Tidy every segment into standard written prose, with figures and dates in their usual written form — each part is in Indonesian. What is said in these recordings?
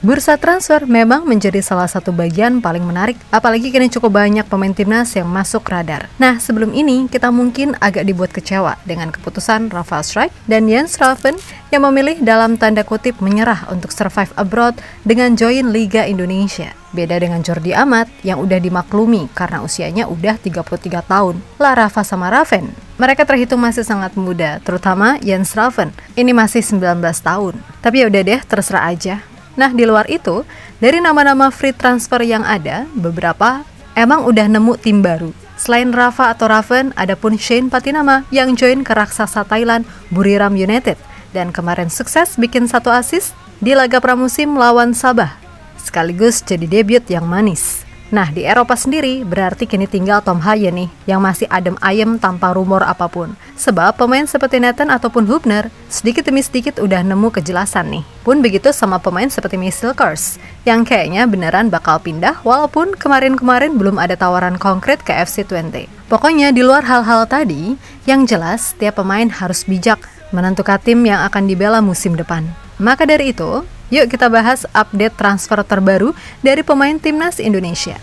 Bursa transfer memang menjadi salah satu bagian paling menarik, apalagi kini cukup banyak pemain timnas yang masuk radar. Nah, sebelum ini kita mungkin agak dibuat kecewa dengan keputusan Rafael Struijk dan Jens Raven yang memilih dalam tanda kutip menyerah untuk survive abroad dengan join Liga Indonesia. Beda dengan Jordi Amat yang udah dimaklumi karena usianya udah 33 tahun. Lah Rafa sama Raven, mereka terhitung masih sangat muda, terutama Jens Raven. Ini masih 19 tahun. Tapi ya udah deh, terserah aja. Nah, di luar itu, dari nama-nama free transfer yang ada, beberapa emang udah nemu tim baru. Selain Rafa atau Raven, ada pun Shane Patinama yang join ke raksasa Thailand Buriram United dan kemarin sukses bikin 1 assist di laga pramusim lawan Sabah, sekaligus jadi debut yang manis. Nah, di Eropa sendiri berarti kini tinggal Tom Haye nih yang masih adem ayem tanpa rumor apapun. Sebab pemain seperti Nathan ataupun Hubner sedikit demi sedikit udah nemu kejelasan nih. Pun begitu sama pemain seperti Michel Kers yang kayaknya beneran bakal pindah walaupun kemarin-kemarin belum ada tawaran konkret ke FC Twente. Pokoknya di luar hal-hal tadi, yang jelas tiap pemain harus bijak menentukan tim yang akan dibela musim depan. Maka dari itu, yuk kita bahas update transfer terbaru dari pemain timnas Indonesia.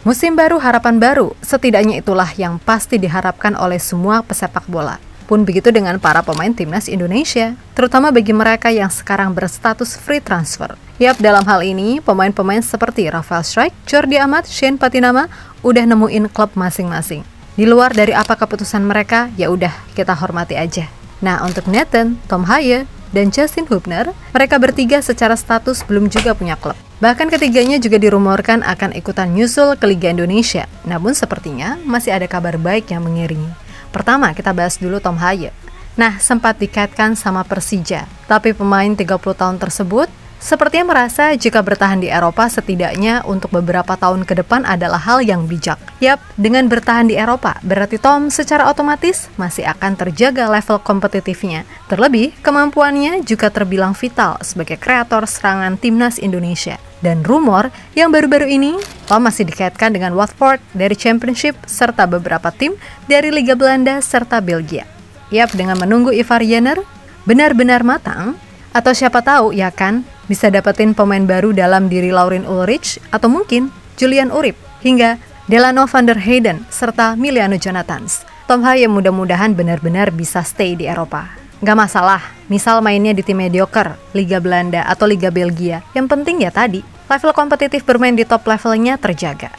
Musim baru, harapan baru, setidaknya itulah yang pasti diharapkan oleh semua pesepak bola. Pun begitu dengan para pemain timnas Indonesia, terutama bagi mereka yang sekarang berstatus free transfer. Yap, dalam hal ini, pemain-pemain seperti Rafael Struijk, Jordi Amat, Shane Patinama udah nemuin klub masing-masing. Di luar dari apa keputusan mereka, ya udah kita hormati aja. Nah, untuk Nathan, Tom Haye, dan Justin Hubner, mereka bertiga secara status belum juga punya klub. Bahkan ketiganya juga dirumorkan akan ikutan nyusul ke Liga Indonesia. Namun sepertinya masih ada kabar baik yang mengiringi. Pertama, kita bahas dulu Tom Haye. Nah, sempat dikaitkan sama Persija, tapi pemain 30 tahun tersebut sepertinya merasa jika bertahan di Eropa setidaknya untuk beberapa tahun ke depan adalah hal yang bijak. Yap, dengan bertahan di Eropa, berarti Tom secara otomatis masih akan terjaga level kompetitifnya. Terlebih, kemampuannya juga terbilang vital sebagai kreator serangan timnas Indonesia. Dan rumor yang baru-baru ini, Tom masih dikaitkan dengan Watford dari Championship serta beberapa tim dari Liga Belanda serta Belgia. Yap, dengan menunggu Ivar Jenner benar-benar matang, atau siapa tahu ya kan, bisa dapetin pemain baru dalam diri Laurin Ulrich atau mungkin Julian Urip hingga Delano van der Heyden serta Miliano Jonathans. Tom Haye mudah-mudahan benar-benar bisa stay di Eropa. Gak masalah, misal mainnya di tim mediocre, Liga Belanda atau Liga Belgia. Yang penting ya tadi, level kompetitif bermain di top levelnya terjaga.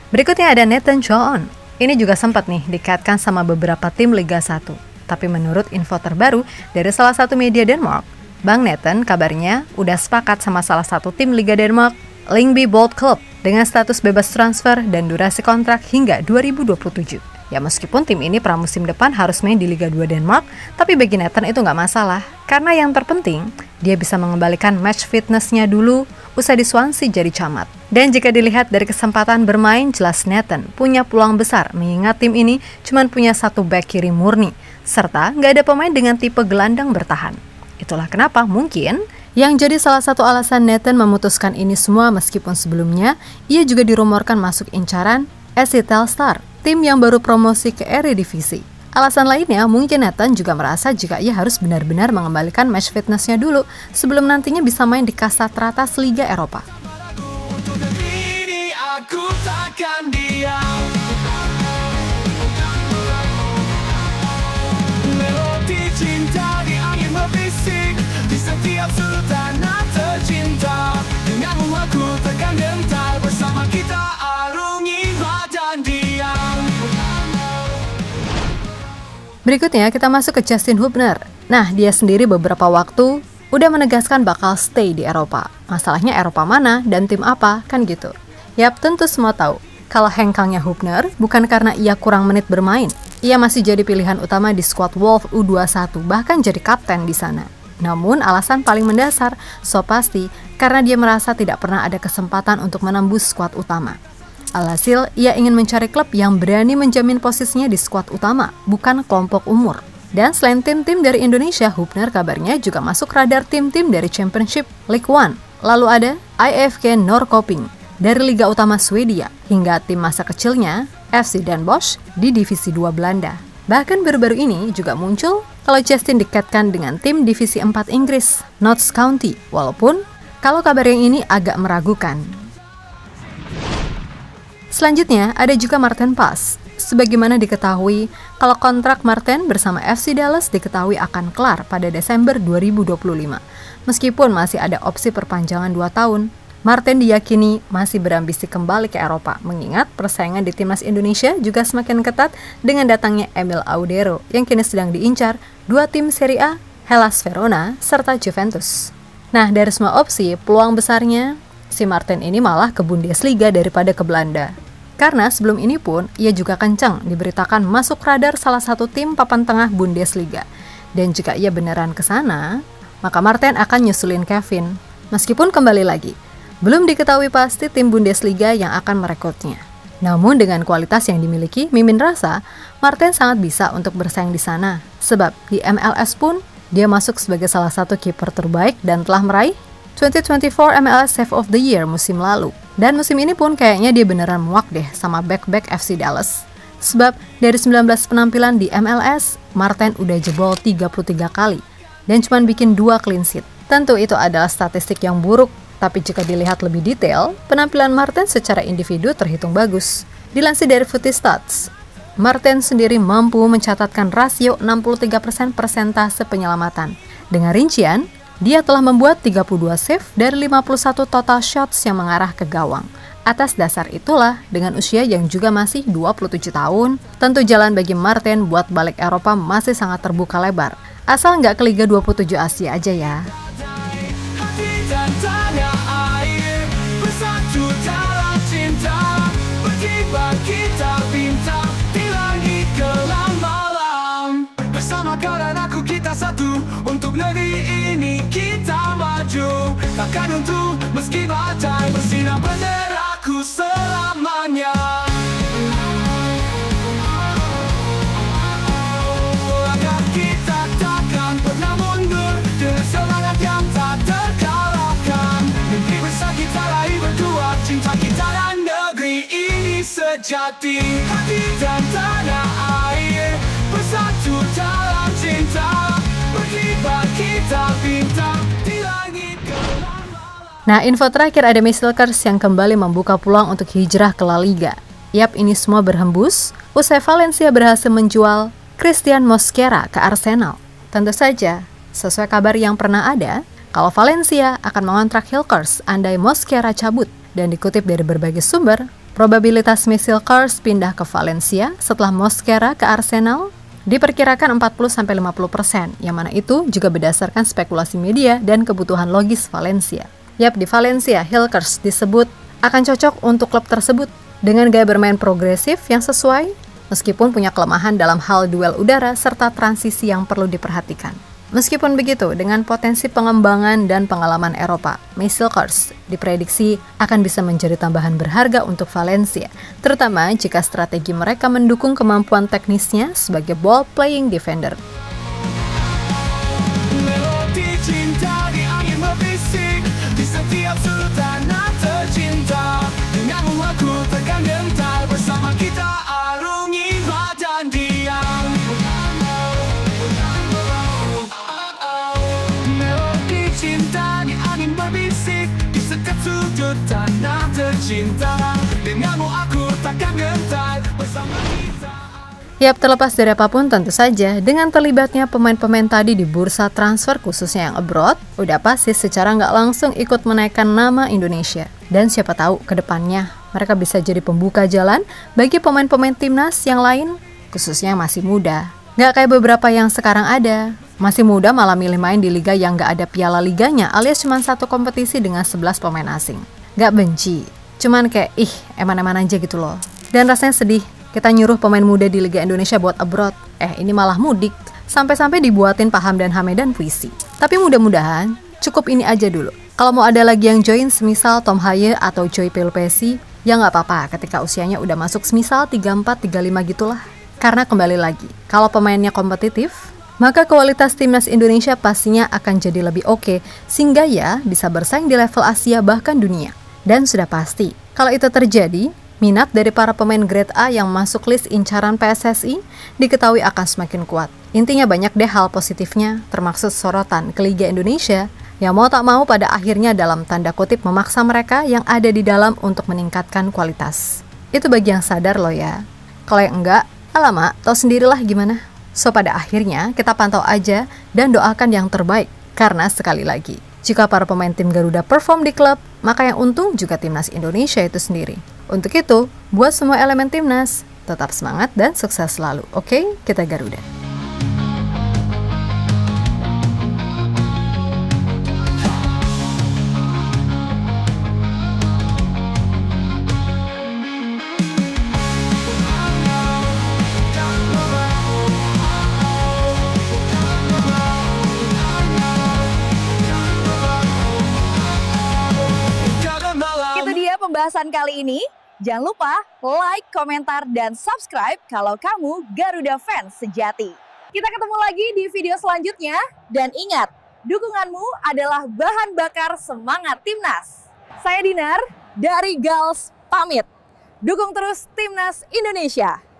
Berikutnya ada Nathan John. Ini juga sempat nih dikaitkan sama beberapa tim Liga 1. Tapi menurut info terbaru dari salah satu media Denmark, Bang Nathan kabarnya udah sepakat sama salah satu tim Liga Denmark, Lyngby Bold Club, dengan status bebas transfer dan durasi kontrak hingga 2027. Ya meskipun tim ini pramusim depan harus main di Liga 2 Denmark, tapi bagi Nathan itu nggak masalah. Karena yang terpenting, dia bisa mengembalikan match fitness-nya dulu usai di Swansea jadi camat. Dan jika dilihat dari kesempatan bermain, jelas Nathan punya peluang besar mengingat tim ini cuma punya satu back kiri murni, serta nggak ada pemain dengan tipe gelandang bertahan. Itulah kenapa mungkin yang jadi salah satu alasan Nathan memutuskan ini semua meskipun sebelumnya ia juga dirumorkan masuk incaran SC Telstar, tim yang baru promosi ke Eredivisie. Alasan lainnya mungkin Nathan juga merasa jika ia harus benar-benar mengembalikan match fitness-nya dulu sebelum nantinya bisa main di kasta teratas Liga Eropa. Berikutnya kita masuk ke Justin Hubner. Nah, dia sendiri beberapa waktu udah menegaskan bakal stay di Eropa. Masalahnya Eropa mana dan tim apa, kan gitu. Yap, tentu semua tahu kalau hengkangnya Hubner bukan karena ia kurang menit bermain. Ia masih jadi pilihan utama di skuad Wolf U21, bahkan jadi kapten di sana. Namun alasan paling mendasar, so pasti karena dia merasa tidak pernah ada kesempatan untuk menembus skuad utama. Alhasil, ia ingin mencari klub yang berani menjamin posisinya di skuad utama, bukan kelompok umur. Dan selain tim-tim dari Indonesia, Hubner kabarnya juga masuk radar tim-tim dari Championship League One. Lalu ada IFK Norrköping dari Liga Utama Swedia, hingga tim masa kecilnya FC Den Bosch di Divisi 2 Belanda. Bahkan baru-baru ini juga muncul kalau Justin dikaitkan dengan tim Divisi 4 Inggris, Notts County, walaupun kalau kabar yang ini agak meragukan. Selanjutnya ada juga Maarten Pas. Sebagaimana diketahui, kalau kontrak Maarten bersama FC Dallas diketahui akan kelar pada Desember 2025. Meskipun masih ada opsi perpanjangan 2 tahun, Maarten diyakini masih berambisi kembali ke Eropa, mengingat persaingan di timnas Indonesia juga semakin ketat dengan datangnya Emil Audero yang kini sedang diincar 2 tim Serie A, Hellas Verona, serta Juventus. Nah, dari semua opsi, peluang besarnya si Maarten ini malah ke Bundesliga daripada ke Belanda. Karena sebelum ini pun, ia juga kencang diberitakan masuk radar salah satu tim papan tengah Bundesliga. Dan jika ia beneran ke sana, maka Maarten akan nyusulin Kevin. Meskipun kembali lagi, belum diketahui pasti tim Bundesliga yang akan merekrutnya. Namun dengan kualitas yang dimiliki, Mimin rasa Maarten sangat bisa untuk bersaing di sana. Sebab di MLS pun, dia masuk sebagai salah satu kiper terbaik dan telah meraih 2024 MLS Save of the Year musim lalu. Dan musim ini pun kayaknya dia beneran muak deh sama back-back FC Dallas. Sebab dari 19 penampilan di MLS, Maarten udah jebol 33 kali dan cuma bikin 2 clean sheet. Tentu itu adalah statistik yang buruk, tapi jika dilihat lebih detail, penampilan Maarten secara individu terhitung bagus. Dilansir dari Footy Stats, Maarten sendiri mampu mencatatkan rasio 63% persentase penyelamatan. Dengan rincian, dia telah membuat 32 save dari 51 total shots yang mengarah ke gawang. Atas dasar itulah, dengan usia yang juga masih 27 tahun, tentu jalan bagi Maarten buat balik Eropa masih sangat terbuka lebar. Asal nggak ke Liga 27 Asia aja ya. Satu untuk negeri ini kita maju, takkan untuk meski badai bersinar benderaku selamanya. Agar kita takkan pernah mundur dengan semangat yang tak terkalahkan. Mimpi besar kita raih berdua, cinta kita dan negeri ini sejati. Hati dan tanah air bersatu dalam cinta. Nah, info terakhir ada Mesilkers yang kembali membuka peluang untuk hijrah ke La Liga. Yap, ini semua berhembus usai Valencia berhasil menjual Christian Mosquera ke Arsenal. Tentu saja, sesuai kabar yang pernah ada, kalau Valencia akan mengontrak Hilkers andai Mosquera cabut. Dan dikutip dari berbagai sumber, probabilitas Mesilkers pindah ke Valencia setelah Mosquera ke Arsenal diperkirakan 40-50%, yang mana itu juga berdasarkan spekulasi media dan kebutuhan logis Valencia. Yap, di Valencia, Hilkers disebut akan cocok untuk klub tersebut dengan gaya bermain progresif yang sesuai, meskipun punya kelemahan dalam hal duel udara serta transisi yang perlu diperhatikan. Meskipun begitu, dengan potensi pengembangan dan pengalaman Eropa, Mesilkers diprediksi akan bisa menjadi tambahan berharga untuk Valencia, terutama jika strategi mereka mendukung kemampuan teknisnya sebagai ball-playing defender. Melodi cinta di angin berbisik, di setiap sudut tanah tercinta. Denganmu aku tekan gentar, bersama kita arungi badan diam. Cinta di angin berbisik, di setiap sudut tanah tercinta. Denganmu aku takkan gentar, bersama kita. Yap, terlepas dari apapun, tentu saja dengan terlibatnya pemain-pemain tadi di bursa transfer khususnya yang abroad, udah pasti secara nggak langsung ikut menaikkan nama Indonesia. Dan siapa tahu ke depannya mereka bisa jadi pembuka jalan bagi pemain-pemain timnas yang lain, khususnya yang masih muda. Nggak kayak beberapa yang sekarang ada. Masih muda malah milih main di liga yang gak ada piala liganya, alias cuma satu kompetisi dengan 11 pemain asing. Gak benci, cuman kayak eman-eman aja gitu loh. Dan rasanya sedih, kita nyuruh pemain muda di Liga Indonesia buat abroad. Ini malah mudik, sampai-sampai dibuatin Paham dan Hamedan puisi. Tapi mudah-mudahan cukup ini aja dulu. Kalau mau ada lagi yang join semisal Tom Haye atau Joy Pelupesi, ya gak apa-apa ketika usianya udah masuk semisal 34-35 gitulah. Karena kembali lagi, kalau pemainnya kompetitif, maka kualitas timnas Indonesia pastinya akan jadi lebih oke, sehingga ya bisa bersaing di level Asia bahkan dunia. Dan sudah pasti, kalau itu terjadi, minat dari para pemain grade A yang masuk list incaran PSSI diketahui akan semakin kuat. Intinya banyak deh hal positifnya, termasuk sorotan ke Liga Indonesia, yang mau tak mau pada akhirnya dalam tanda kutip memaksa mereka yang ada di dalam untuk meningkatkan kualitas. Itu bagi yang sadar loh ya. Kalau yang enggak, alamak, tahu sendirilah gimana. So pada akhirnya kita pantau aja dan doakan yang terbaik. Karena sekali lagi, jika para pemain tim Garuda perform di klub, maka yang untung juga timnas Indonesia itu sendiri. Untuk itu, buat semua elemen timnas, tetap semangat dan sukses selalu. Oke, kita Garuda. Pembahasan kali ini, jangan lupa like, komentar, dan subscribe kalau kamu Garuda fans sejati. Kita ketemu lagi di video selanjutnya, dan ingat, dukunganmu adalah bahan bakar semangat timnas. Saya Dinar, dari Gals pamit. Dukung terus timnas Indonesia.